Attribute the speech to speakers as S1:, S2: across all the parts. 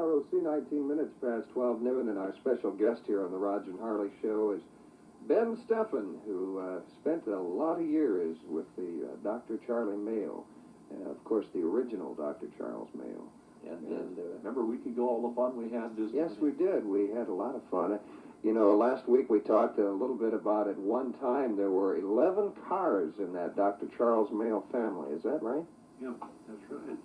S1: KROC, 19 minutes past 12 noon, and our special guest here on the Roger and Harley Show is Ben Stephan, who spent a lot of years with the Dr. Charlie Mayo, and of course the original Dr. Charles Mayo.
S2: And remember a week ago all the fun we had?
S1: Yes, we did. We had a lot of fun. You know, last week we talked a little bit about at one time there were 11 cars in that Dr. Charles Mayo family. Is that right?
S3: Yeah, that's right.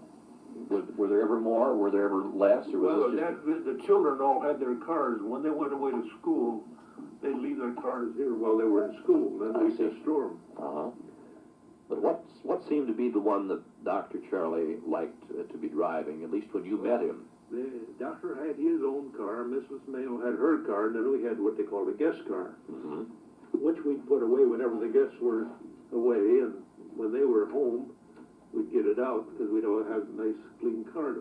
S2: Were there ever more? Were there ever less? Or was
S3: the children all had their cars. When they went away to school, they'd leave their cars here while they were in school. Then they'd just store them.
S2: Uh-huh. But what seemed to be the one that Dr. Charlie liked to be driving, at least when you met him?
S3: The doctor had his own car, Mrs. Mayo had her car, and then we had what they called a guest car, which we'd put away whenever the guests were away, and when they were home, we'd get it out because we'd all have a nice, clean car.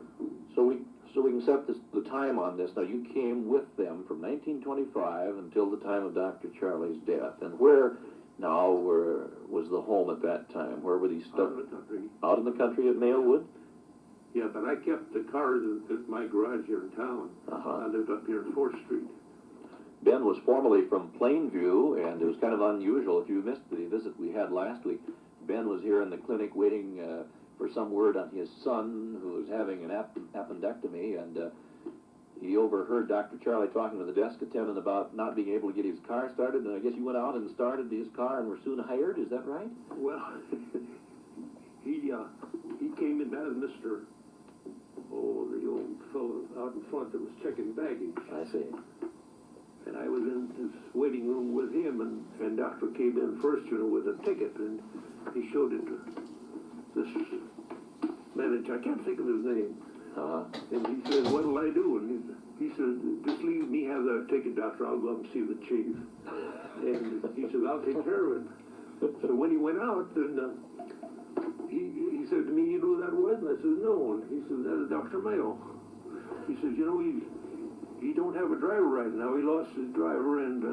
S2: So we can set the time on this. Now, you came with them from 1925 until the time of Dr. Charlie's death. And where was the home at that time? Where were these stuck?
S3: Out in the country.
S2: Out in the country at Mayowood?
S3: Yeah, but I kept the cars at my garage here in town. I lived up here on 4th Street.
S2: Ben was formerly from Plainview, and it was kind of unusual. If you missed the visit we had last week, Ben was here in the clinic waiting for some word on his son, who was having an appendectomy, and he overheard Dr. Charlie talking to the desk attendant about not being able to get his car started, and I guess you went out and started his car and were soon hired. Is that right?
S3: Well, he came in as Mr. the old fellow out in front that was checking baggage.
S2: I see.
S3: And I was in his waiting room with him, and doctor came in first, with a ticket, and he showed it to this manager. I can't think of his name. And he said, "What'll I do?" And he said, "Just leave me have that ticket, doctor. I'll go up and see the chief." And he said, "I'll take care of it." So when he went out, then he said to me, "You know who that was?" And I said, "No." And he said, "That is Dr. Mayo." He says, "You know, he don't have a driver right now. He lost his driver, and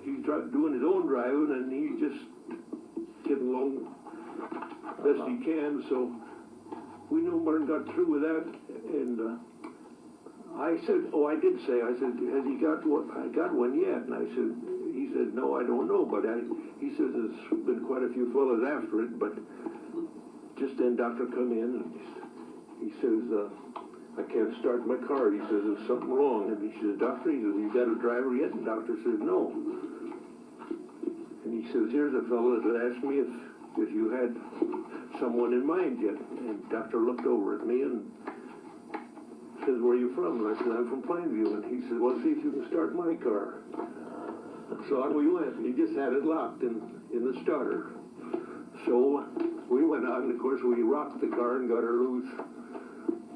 S3: he's doing his own driving, and he's just getting along best he can." So we no more than got through with that, and I said, I said, "Has he got one? I got one yet?" And he said, "No, I don't know, but he says there's been quite a few fellas after it." But just then, doctor come in, and he says, "I can't start my car." He says, "There's something wrong." And he says, "Doctor," he says, "you got a driver yet?" And doctor says, "No." And he says, "Here's a fellow that asked me if you had someone in mind yet." And doctor looked over at me and says, "Where are you from?" And I said, "I'm from Plainview." And he said, "Well, see if you can start my car." So on we went, and he just had it locked in the starter. So we went out, and of course we rocked the car and got her loose.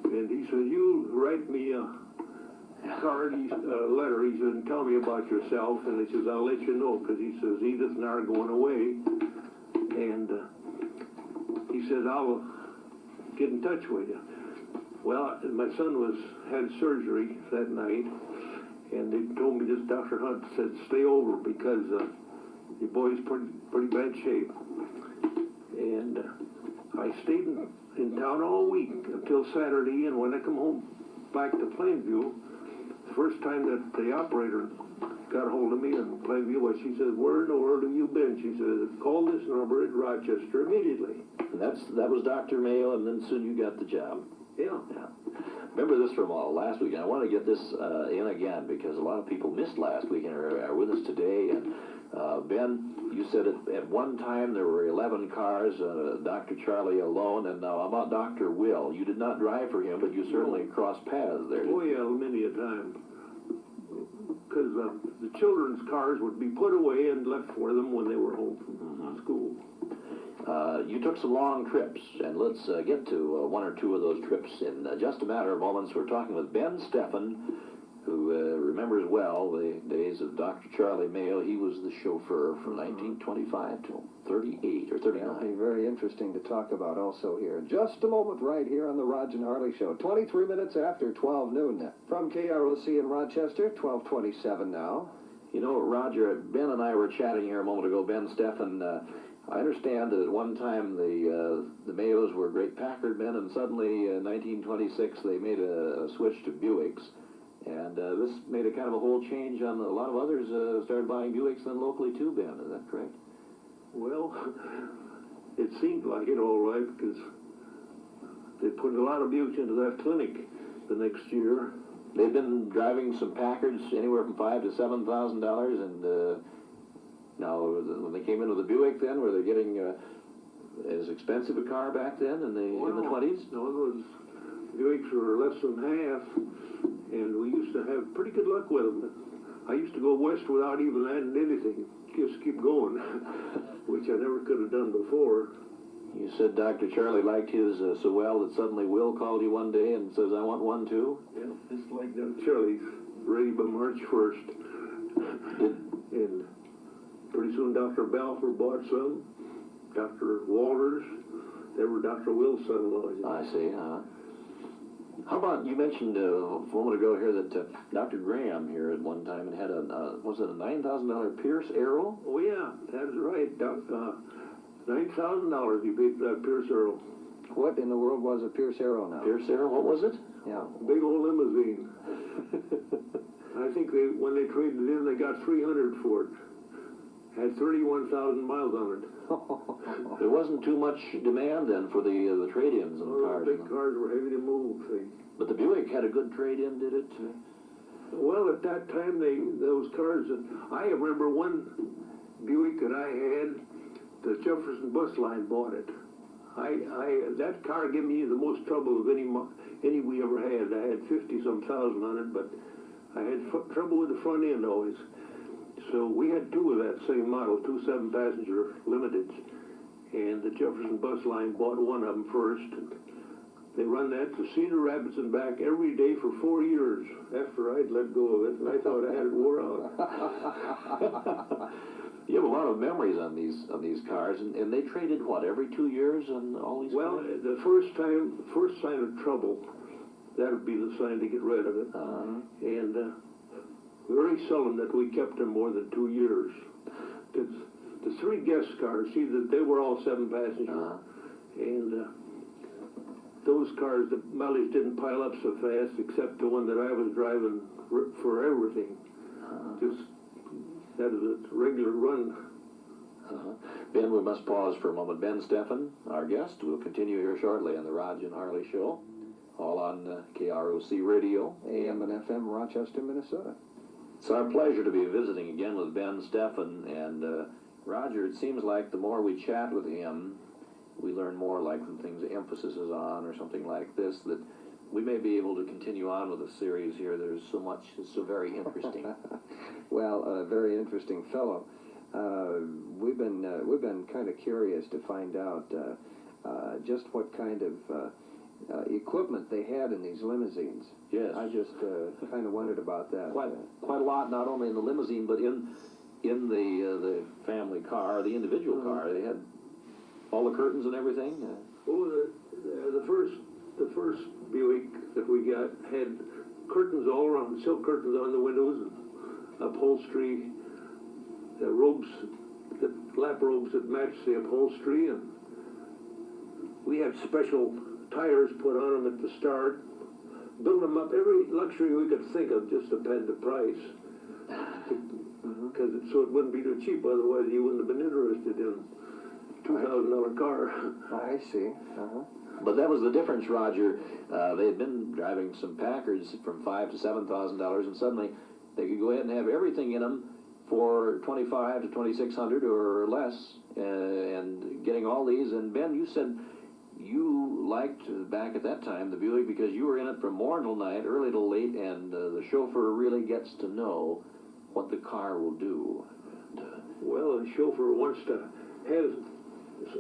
S3: And he said, "You write me a card, letter," he said, "and tell me about yourself." And he says, "I'll let you know," because he says, "Edith and I are going away." And he says, "I'll get in touch with you." Well, my son had surgery that night, and they told me this Dr. Hunt said, "Stay over because your boy's pretty bad shape." And I stayed in town all week until Saturday, and when I come home back to Plainview, the first time that the operator got a hold of me in Plainview, she said, "Where in the world have you been?" She said, "Call this number at Rochester immediately."
S2: And that was Dr. Mayo, and then soon you got the job.
S3: Yeah.
S2: Remember this from last week, and I want to get this in again because a lot of people missed last week and are with us today. And Ben, you said at one time there were 11 cars, Dr. Charlie alone, and now about Dr. Will. You did not drive for him, but you certainly crossed paths there.
S3: Oh, yeah, many a time. Because the children's cars would be put away and left for them when they were home from school.
S2: You took some long trips, and let's get to one or two of those trips in just a matter of moments. We're talking with Ben Stephan, who remembers well the days of Dr. Charlie Mayo. He was the chauffeur from 1925 till 38 or 39.
S1: It'll be very interesting to talk about also here. Just a moment right here on the Roger and Harley Show. 23 minutes after 12 noon. From KROC in Rochester, 12:27 now.
S2: You know, Roger, Ben and I were chatting here a moment ago. Ben Stephan, I understand that at one time the Mayos were great Packard men, and suddenly in 1926 they made a switch to Buicks, and this made a kind of a whole change on a lot of others started buying Buicks then locally too, Ben. Is that correct?
S3: Well, it seemed like it all right, because they put a lot of Buicks into that clinic the next year.
S2: They've been driving some Packards anywhere from $5,000 to $7,000, and now when they came in with a Buick, then were they getting as expensive a car back then in the 20s?
S3: No, those Buicks were less than half, and we used to have pretty good luck with them. I used to go west without even adding anything, just keep going, which I never could have done before.
S2: You said Dr. Charlie liked his so well that suddenly Will called you one day and says, I want one too?
S3: Yeah, just like Dr. Charlie's ready by March 1st. And pretty soon Dr. Balfour bought some, Dr. Walters, they were Dr. Will's son-in-law.
S2: I see, How about, you mentioned a moment ago here that Dr. Graham here at one time had was it a $9,000 Pierce Arrow?
S3: Oh yeah, that's right. $9,000 he paid for that Pierce Arrow.
S1: What in the world was a Pierce Arrow now?
S2: Pierce Arrow, what was it?
S1: Yeah.
S3: Big old limousine. I think when they traded it in, they got $300 for it. Had 31,000 miles on it.
S2: There wasn't too much demand then for the trade-ins and the cars.
S3: Big cars were heavy to move.
S2: But the Buick had a good trade-in, did it?
S3: Well, at that time, those cars, I remember one Buick that I had, the Jefferson Bus Line bought it. That car gave me the most trouble of any we ever had. I had 50-some thousand on it, but I had trouble with the front end always. So we had two of that same model, two 7-passenger limiteds, and the Jefferson Bus Line bought one of them first. And they run that to Cedar Rapids and back every day for 4 years after I'd let go of it, and I thought I had it wore out.
S2: You have a lot of memories on these cars, and they traded what, every 2 years on all these
S3: Well,
S2: cars?
S3: the first sign of trouble, that would be the sign to get rid of it. And very seldom that we kept them more than 2 years. Because the three guest cars, see, that they were all 7-passenger. And those cars, the mileage didn't pile up so fast, except the one that I was driving for everything. Just that is a regular run.
S2: Ben, we must pause for a moment. Ben Stephan, our guest, will continue here shortly on the Raj and Harley Show, all on KROC Radio,
S1: AM and FM, Rochester, Minnesota.
S2: It's our pleasure to be visiting again with Ben Stephan, and Roger, it seems like the more we chat with him, we learn more, like the things the emphasis is on or something like this, that we may be able to continue on with the series here. There's so much, it's so very interesting.
S1: Well, a very interesting fellow. We've been kind of curious to find out just what kind of equipment they had in these limousines.
S2: Yes.
S1: I just kind of wondered about that.
S2: Quite a lot, not only in the limousine, but in the family car, the individual car. They had all the curtains and everything.
S3: The first Buick that we got had curtains all around, silk curtains on the windows, and upholstery, the robes, the lap robes that matched the upholstery, and we had special tires put on them at the start. Build them up, every luxury we could think of, just depend the price. Because so it wouldn't be too cheap, otherwise you wouldn't have been interested in a $2,000 car.
S1: I see.
S2: But that was the difference, Roger. They had been driving some Packards from $5,000 to $7,000, and suddenly they could go ahead and have everything in them for $2,500 to $2,600 or less, and getting all these. And Ben, you said you liked, back at that time, the Buick because you were in it from morning till night, early till late, and the chauffeur really gets to know what the car will do.
S3: Well, the chauffeur wants to have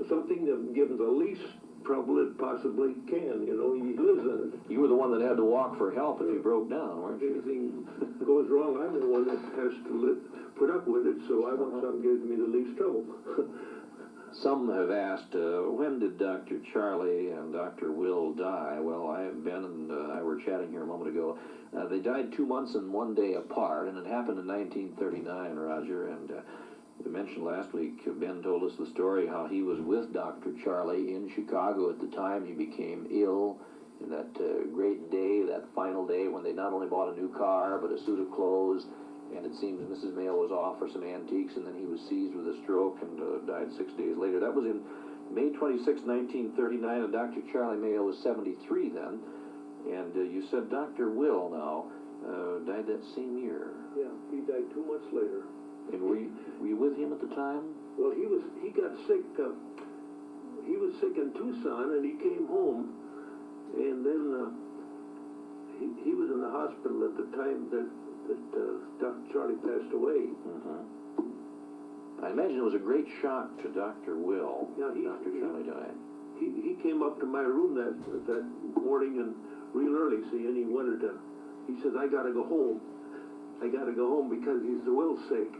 S3: something that gives the least trouble it possibly can. You know, he lives in it.
S2: You were the one that had to walk for help if you broke down, weren't
S3: If
S2: you?
S3: anything goes wrong, I'm the one that has to put up with it, so I want something that gives me the least trouble.
S2: Some have asked, when did Dr. Charlie and Dr. Will die? Well, Ben and I were chatting here a moment ago. They died 2 months and 1 day apart, and it happened in 1939, Roger, and We mentioned last week, Ben told us the story how he was with Dr. Charlie in Chicago at the time he became ill. And that great day, that final day, when they not only bought a new car, but a suit of clothes, and it seems Mrs. Mayo was off for some antiques, and then he was seized with a stroke and died 6 days later. That was in May 26, 1939, and Dr. Charlie Mayo was 73 then. And you said Dr. Will now died that same year.
S3: Yeah, he died 2 months later.
S2: And were you with him at the time?
S3: Well, he got sick. He was sick in Tucson, and he came home. And then he was in the hospital at the time that Dr. Charlie passed away.
S2: I imagine it was a great shock to Dr. Will
S3: Yeah,
S2: when Dr. Charlie died.
S3: He came up to my room that morning and real early, see, and he wanted to. He says, "I gotta go home. I gotta go home because he's Will sick."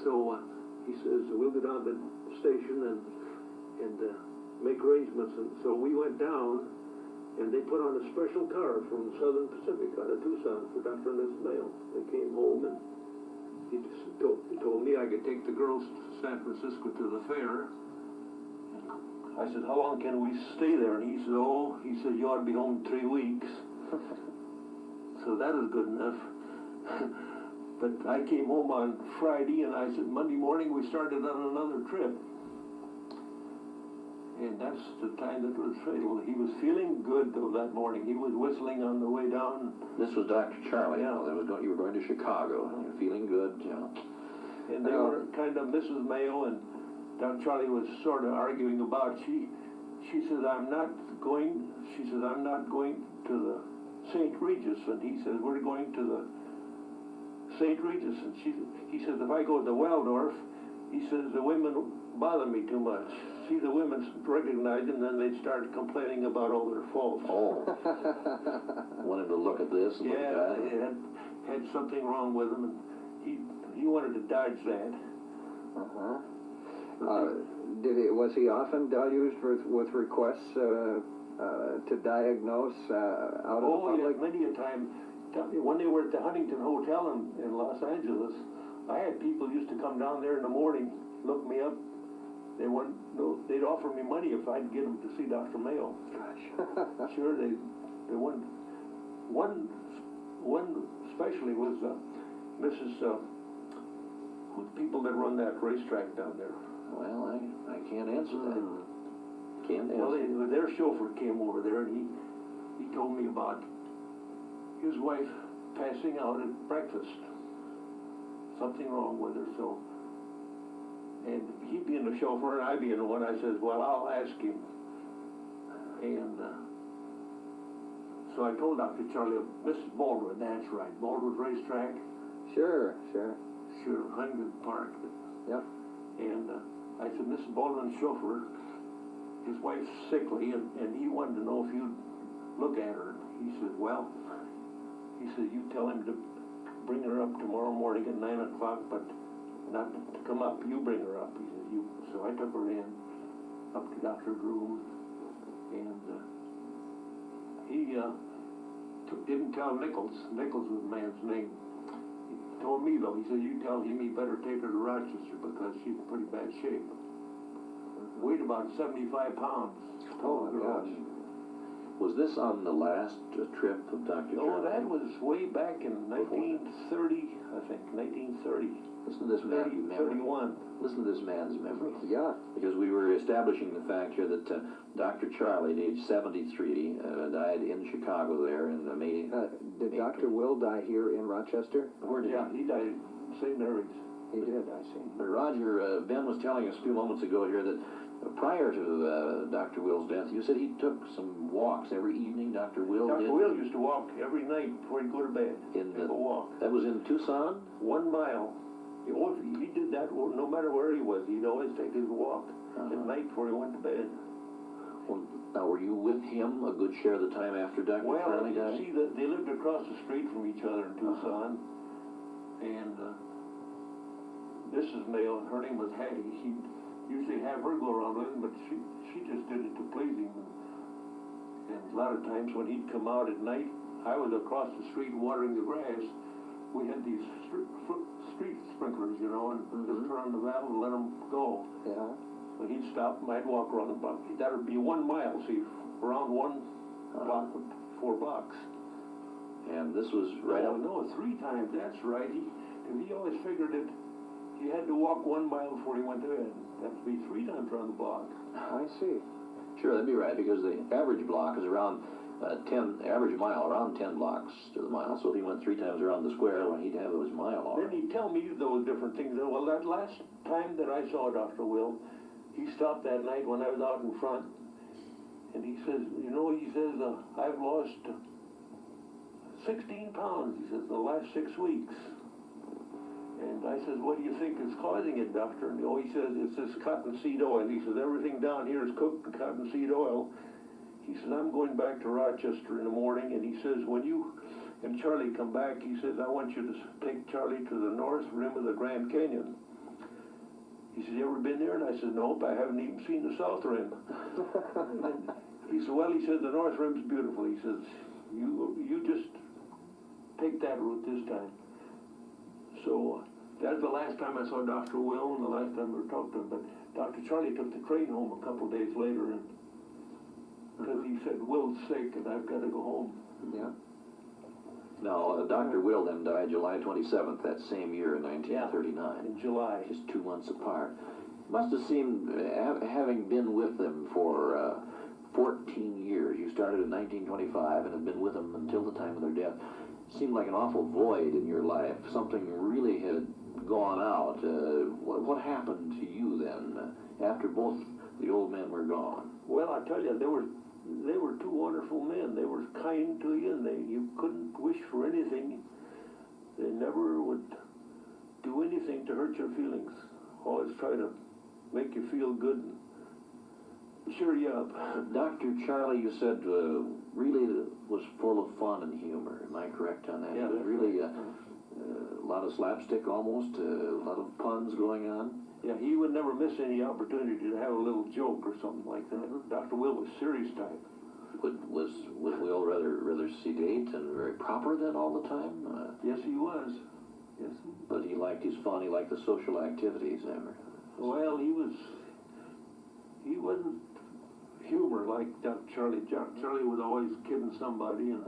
S3: So he says, "We'll go down to the station and make arrangements." And so we went down. And they put on a special car from Southern Pacific out of Tucson for Dr. and Mrs. Mayo. They came home, and he told me I could take the girls to San Francisco to the fair. I said, "How long can we stay there?" And he said, "You ought to be home in 3 weeks." So that is good enough. But I came home on Friday, and I said, Monday morning we started on another trip. And that's the time that was fatal. He was feeling good, though, that morning. He was whistling on the way down.
S2: This was Dr. Charlie.
S3: Yeah.
S2: You were going to Chicago. You were feeling good. Yeah.
S3: And they were kind of Mrs. Mayo and Dr. Charlie was sort of arguing about. She says, I'm not going to the St. Regis. And he says, we're going to the St. Regis. And he says, if I go to Waldorf, he says, the women bother me too much. See, the women recognize him, then they start complaining about all their faults.
S2: Oh. Wanted to look at this and look at that.
S3: Yeah, had something wrong with him, and he wanted to dodge that.
S1: Was he often deluged with requests to diagnose out of the public?
S3: Yeah, many a time. When they were at the Huntington Hotel in Los Angeles, I had people used to come down there in the morning, look me up. They'd offer me money if I'd get them to see Dr. Mayo.
S1: Gosh.
S3: Sure, they one especially was Mrs. With people that run that racetrack down there.
S2: Well, I can't answer that. Can't answer.
S3: Well, their chauffeur came over there, and he told me about his wife passing out at breakfast. Something wrong with her, so. And he being the chauffeur and I being the one, I says, well, I'll ask him. And so I told Dr. Charlie, Mrs. Baldwin, that's right, Baldwin Racetrack.
S1: Sure.
S3: Huntington Park.
S1: Yep.
S3: And I said, Mrs. Baldwin's chauffeur, his wife's sickly, and he wanted to know if you'd look at her. He said, well, you tell him to bring her up tomorrow morning at 9 o'clock, but not to come up, you bring her up. He said, so I took her in, up to Doctor's room, and he didn't tell Nichols. Nichols was the man's name. He told me, though, he said, you tell him he better take her to Rochester because she's in pretty bad shape. Weighed about 75 pounds.
S1: Oh, my gosh.
S2: Was this on the last trip of Dr.
S3: No,
S2: Charlie?
S3: that was way back in 1930, I think, 1930.
S2: Listen to this man's memory.
S3: 31.
S2: Listen to this man's memory.
S1: Yeah.
S2: Because we were establishing the fact here that Dr. Charlie, at age 73, died in Chicago there in the May.
S1: Did Dr. Will die here in Rochester?
S2: Where did
S3: he died in St. Mary's.
S1: He did, I see.
S2: Roger, Ben was telling us a few moments ago here that prior to Dr. Will's death, you said he took some walks every evening. Dr. Will did?
S3: Dr. Will used to walk every night before he'd go to bed. Take a walk.
S2: That was in Tucson?
S3: 1 mile. He did that no matter where he was. He'd always take his walk at night before he went to bed.
S2: Well, now, were you with him a good share of the time after Dr. Charlie died?
S3: See, they lived across the street from each other in Tucson. And Mrs. Mayo, her name was Hattie. He'd usually have her go around with him, but she just did it to please him. And a lot of times when he'd come out at night, I was across the street watering the grass. We had these street sprinklers, you know, and just turn on the valve and let them go.
S1: Yeah.
S3: So he'd stop and I'd walk around the block. That'd be 1 mile, see, around one block, 4 blocks.
S2: And this was right
S3: No,
S2: up.
S3: no, 3 times, that's right. He always figured that he had to walk 1 mile before he went to bed. That'd be 3 times around the block.
S1: I see.
S2: Sure, that'd be right, because the average block is around 10, average mile, around 10 blocks to the mile. So if he went 3 times around the square, well, he'd have his mile
S3: Then
S2: already.
S3: he'd tell me those different things. Well, that last time that I saw Dr. Will, he stopped that night when I was out in front, and he says, you know, he says, I've lost 16 pounds, he says, in the last 6 weeks. And I says, what do you think is causing it, doctor? And he says, it's this cottonseed oil. He says, everything down here is cooked in cottonseed oil. He says, I'm going back to Rochester in the morning, and he says, when you and Charlie come back, he says, I want you to take Charlie to the north rim of the Grand Canyon. He said, you ever been there? And I said, nope, I haven't even seen the south rim. And he said, well, he said, the north rim's beautiful. He says, you just take that route this time. So that's the last time I saw Dr. Will and the last time I ever talked to him. But Dr. Charlie took the train home a couple of days later, and because he said, Will's sick and I've got to go home.
S1: Yeah.
S2: Now, Dr. Will then died July 27th that same year in 1939.
S3: In July.
S2: Just 2 months apart. Must have seemed, having been with them for 14 years, you started in 1925 and have been with them until the time of their death, seemed like an awful void in your life. Something really had gone out. What happened to you then, after both the old men were gone?
S3: Well, I tell you, they were 2 wonderful men. They were kind to you, and you couldn't wish for anything. They never would do anything to hurt your feelings. Always try to make you feel good and cheer you up.
S2: Dr. Charlie, you said, really was full of fun and humor. Am I correct on that?
S3: Yeah,
S2: It was
S3: that's
S2: really a lot of slapstick almost, a lot of puns going on.
S3: Yeah, he would never miss any opportunity to have a little joke or something like that. Dr. Will was serious type.
S2: Was Will rather sedate and very proper then all the time?
S3: Yes, he was. Yes.
S2: But he liked his fun, he liked the social activities.
S3: Well, he wasn't humor like Dr. Charlie. Charlie was always kidding somebody, and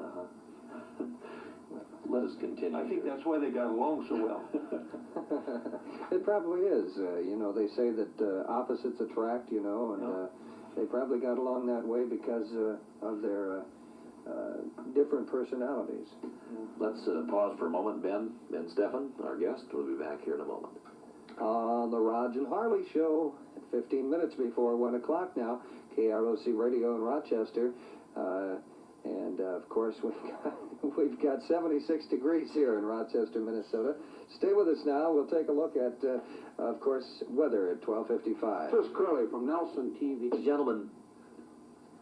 S2: Let us continue.
S3: I think that's why they got along so well.
S1: It probably is. You know, they say that opposites attract, you know, and they probably got along that way because of their different personalities.
S2: Let's pause for a moment. Ben Stephan, our guest, will be back here in a moment.
S1: On the Raj and Harley Show, at 15 minutes before 1 o'clock now, KROC Radio in Rochester. And of course, we've got 76 degrees here in Rochester, Minnesota. Stay with us now. We'll take a look at, of course, weather at 12:55.
S4: This is Curly from Nelson TV.
S2: Gentlemen,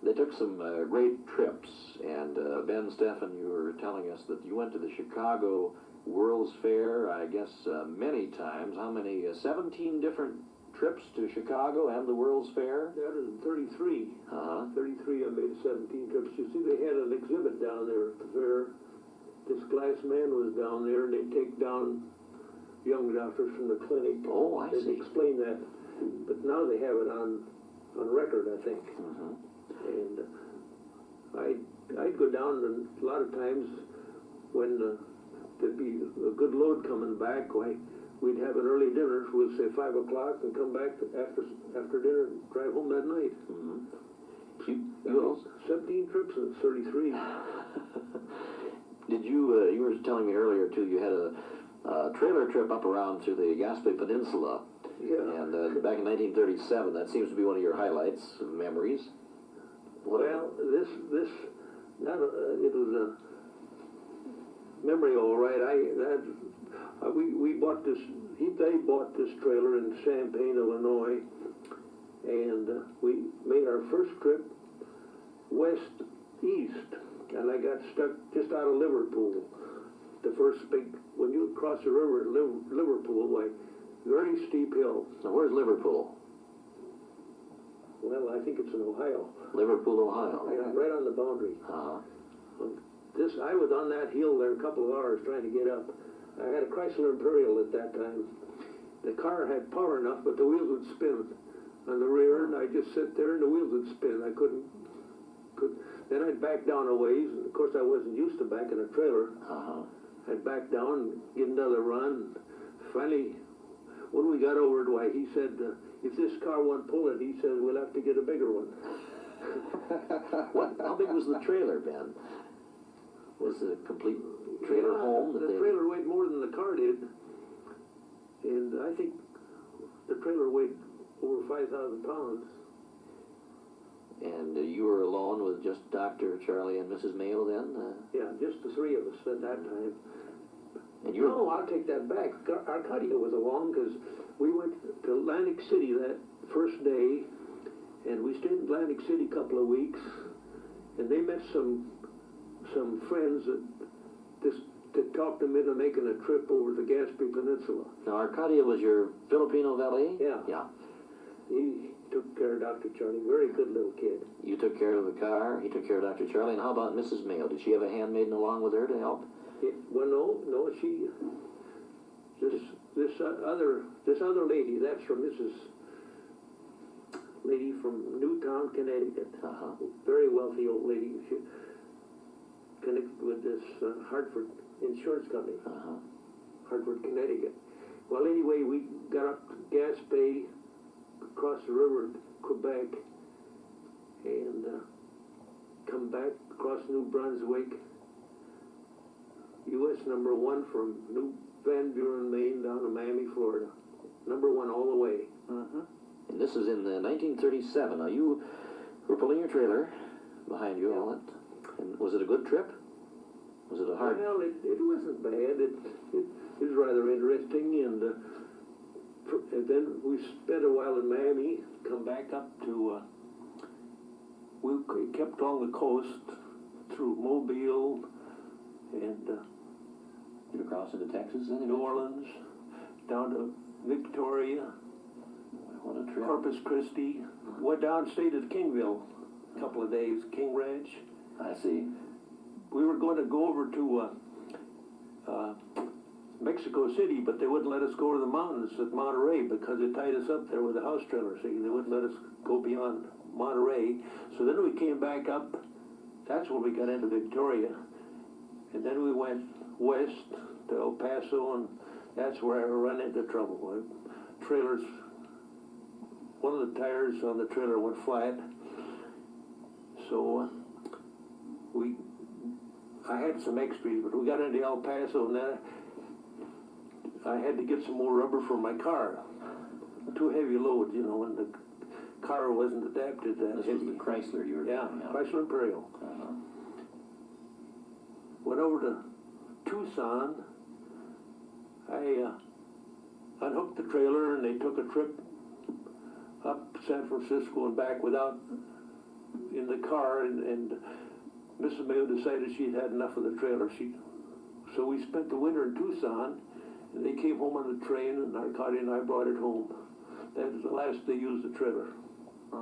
S2: they took some great trips, and Ben Stephan, you were telling us that you went to the Chicago World's Fair, I guess, many times. How many? 17 different trips to Chicago and the World's Fair?
S3: That is 33. 33, I made 17 trips. You see, they had an exhibit down there at the fair. This glass man was down there, and they'd take down young doctors from the clinic.
S2: Oh, I see.
S3: They'd explain that. But now they have it on record, I think. And I'd go down, and a lot of times when there'd be a good load coming back, we'd have an early dinner, we'd say 5 o'clock, and come back after dinner and drive home that night.
S2: You also
S3: 17 trips and 33.
S2: Did you were telling me earlier too, you had a trailer trip up around to the Gaspé Peninsula.
S3: Yeah.
S2: And back in 1937, that seems to be one of your highlights, memories.
S3: Well, it was a memory, all right. We bought this. They bought this trailer in Champaign, Illinois, and we made our first trip west-east, and I got stuck just out of Liverpool. The first when you cross the river at Liverpool, very steep hill.
S2: Now, where's Liverpool?
S3: Well, I think it's in Ohio.
S2: Liverpool, Ohio.
S3: Right on the boundary. I was on that hill there a couple of hours trying to get up. I had a Chrysler Imperial at that time. The car had power enough, but the wheels would spin on the rear, and I'd just sit there and the wheels would spin. I couldn't. Then I'd back down a ways, and of course I wasn't used to backing a trailer. I'd back down and give another run. Finally, when we got over it, why, he said, if this car won't pull it, he said, we'll have to get a bigger one.
S2: How big was the trailer, Ben? Was it a complete trailer home?
S3: The trailer weighed more than the car did. And I think the trailer weighed over 5,000 pounds.
S2: And you were alone with just Dr. Charlie and Mrs. Mayo then?
S3: Yeah, just the three of us at that time.
S2: And you
S3: No, I'll take that back. Arcadia was along because we went to Atlantic City that first day, and we stayed in Atlantic City a couple of weeks, and they met some friends that talked them into making a trip over the Gaspé Peninsula.
S2: Now, Arcadia was your Filipino valet?
S3: Yeah.
S2: Yeah.
S3: He took care of Dr. Charlie. Very good little kid.
S2: You took care of the car, he took care of Dr. Charlie, and how about Mrs. Mayo? Did she have a handmaiden along with her to help?
S3: Well, no, she. This other lady. That's from Mrs. Lady from Newtown, Connecticut. Very wealthy old lady. She connected with this Hartford insurance company. Hartford, Connecticut. Well, anyway, we got up to Gaspé, across the river to Quebec, and come back across New Brunswick. U.S. #1 from New Van Buren, Maine, down to Miami, Florida. #1 all the way.
S2: And this is in 1937. Now, you were pulling your trailer behind you, all that. And was it a good trip? Was it a hard?
S3: Well, it wasn't bad. It was rather interesting, and then we spent a while in Miami. Come back up to. We kept on the coast through Mobile and
S2: You crossed into Texas then?
S3: New Orleans, down to Victoria,
S2: What a trip.
S3: Corpus Christi. Went down, stayed at Kingville a couple of days, King Ranch.
S2: I see.
S3: We were going to go over to Mexico City, but they wouldn't let us go to the mountains at Monterey because they tied us up there with a house trailer. See, they wouldn't let us go beyond Monterey. So then we came back up. That's when we got into Victoria. And then we went west to El Paso, and that's where I ran into trouble. Trailers, one of the tires on the trailer went flat. So I had some extras, but we got into El Paso, and then I had to get some more rubber for my car. Too heavy loads, you know, and the car wasn't adapted that
S2: This
S3: heavy.
S2: was the Chrysler you were
S3: Yeah,
S2: talking about.
S3: Chrysler Imperial. Went over to Tucson. I unhooked the trailer, and they took a trip up San Francisco and back without in the car, and Mrs. Mayo decided she'd had enough of the trailer. So we spent the winter in Tucson, and they came home on the train, and Arcadia and I brought it home. That was the last they used the trailer.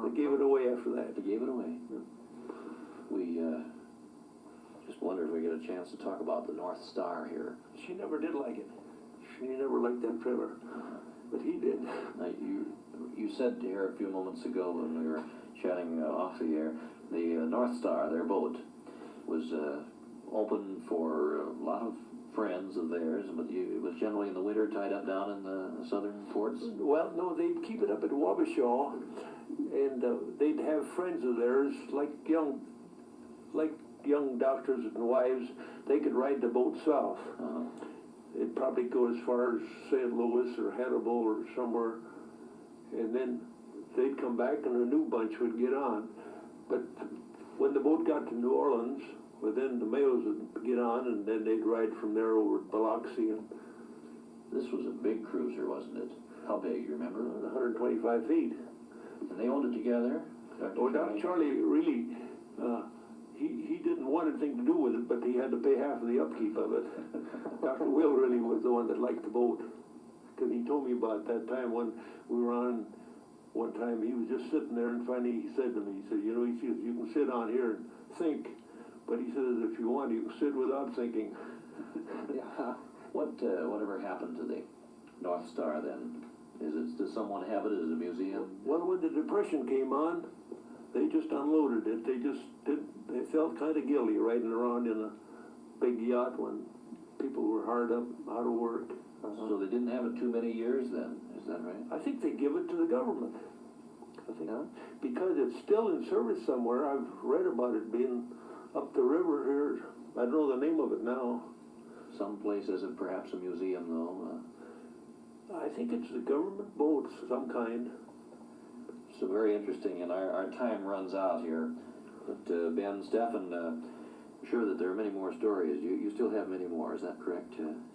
S3: They gave it away after that.
S2: They gave it away. We just wondered if we get a chance to talk about the North Star here.
S3: She never did like it. She never liked that trailer, but he did.
S2: Now, you said here a few moments ago when we were chatting off the air, the North Star, their boat, was open for a lot of friends of theirs, but it was generally in the winter tied up down in the southern ports.
S3: Well, no, they'd keep it up at Wabasha, and they'd have friends of theirs, like young doctors and wives. They could ride the boat south. It'd probably go as far as St. Louis or Hannibal or somewhere, and then they'd come back and a new bunch would get on. But when the boat got to New Orleans, well, then the Mayos would get on, and then they'd ride from there over to Biloxi. And
S2: This was a big cruiser, wasn't it? How big, you remember?
S3: 125 feet.
S2: And they owned it together?
S3: Dr. Charlie really, he didn't want anything to do with it, but he had to pay half of the upkeep of it. Dr. Will really was the one that liked the boat, because he told me about that time when we were on. One time he was just sitting there, and finally he said to me, he said, you can sit on here and think, but he says, if you want, you can sit without thinking.
S1: Yeah.
S2: Whatever happened to the North Star then? Does someone have it as a museum?
S3: Well, when the Depression came on, they just unloaded it. They felt kind of guilty riding around in a big yacht when people were hard up, out of work.
S2: So they didn't have it too many years then, is that right?
S3: I think they give it to the government. I think,
S2: Yeah?
S3: because it's still in service somewhere. I've read about it being up the river here. I don't know the name of it now.
S2: Some place isn't perhaps a museum though.
S3: I think it's the government boat of some kind.
S2: So very interesting, and our time runs out here. But Ben Stephan, sure that there are many more stories. You still have many more, is that correct?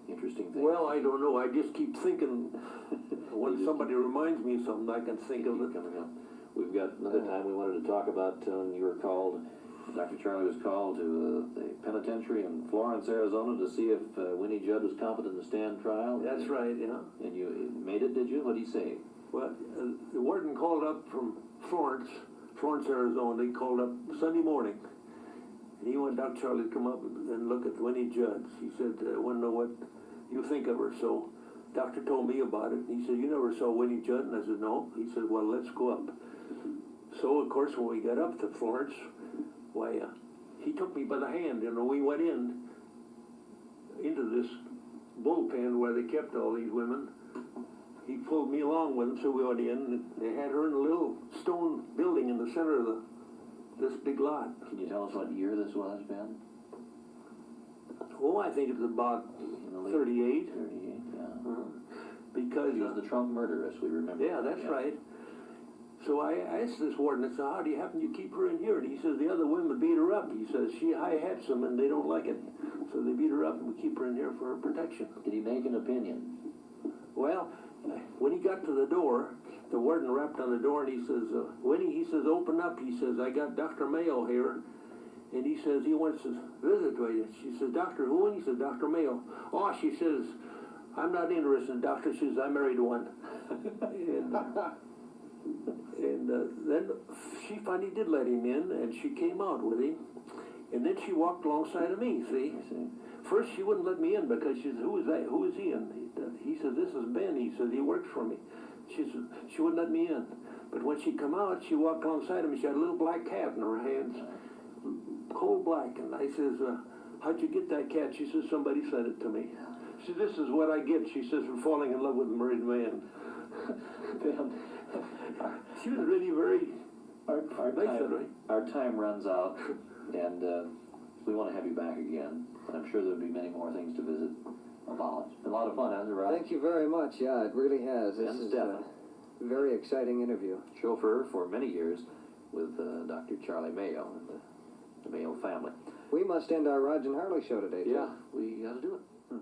S2: Interesting things.
S3: Well, I don't know. I just keep thinking when somebody reminds me of something, I can think of it.
S2: Coming up. We've got another time we wanted to talk about when you were called, Dr. Charlie was called to the penitentiary in Florence, Arizona to see if Winnie Judd was competent to stand trial.
S3: That's right, yeah.
S2: And you made it, did you? What did he say?
S3: Well, the warden called up from Florence, Arizona. He called up Sunday morning. And he wanted Dr. Charlie to come up and look at Winnie Judd. He said, I want to know what you think of her. So doctor told me about it. He said, you never saw Winnie Judd? And I said, no. He said, well, let's go up. So, of course, when we got up to Florence, why, he took me by the hand, and we went into this bullpen where they kept all these women. He pulled me along with him, so we went in, and they had her in a little stone building in the center of this big lot.
S2: Can you tell us what year this was, Ben?
S3: Oh, I think it's about 38.
S2: 38, yeah.
S3: Because
S2: She was the Trump murderess, we remember.
S3: yeah, that's right. So I asked this warden, I said, how do you happen you keep her in here? And he says, the other women beat her up. He says, she high-hats them and they don't like it. So they beat her up and we keep her in here for her protection.
S2: Did he make an opinion?
S3: Well, when he got to the door, the warden rapped on the door and he says, Winnie, he says, open up. He says, I got Dr. Mayo here. And he says, he wants to visit with you. She says, Dr. who? And he says, Dr. Mayo. Oh, she says, I'm not interested in doctors. She says, I married one. And then she finally did let him in, and she came out with him. And then she walked alongside of me, see? First, she wouldn't let me in because she said, who is that? Who is he? And he said, this is Ben. He said, he works for me. She said, she wouldn't let me in. But when she come out, she walked alongside of me. She had a little black cat in her hands, coal black. And I says, how'd you get that cat? She says, somebody sent it to me. She says, this is what I get, she says, for falling in love with a married man. She was really very
S2: our time runs out, and we want to have you back again. And I'm sure there'll be many more things to visit about. It's been a lot of fun, hasn't it, Rob?
S1: Thank you very much. Yeah, it really has. This is a very exciting interview.
S2: Chauffeur for many years with Dr. Charlie Mayo and the Mayo family.
S1: We must end our Raj and Harley show today, too.
S2: Yeah, we got to do it.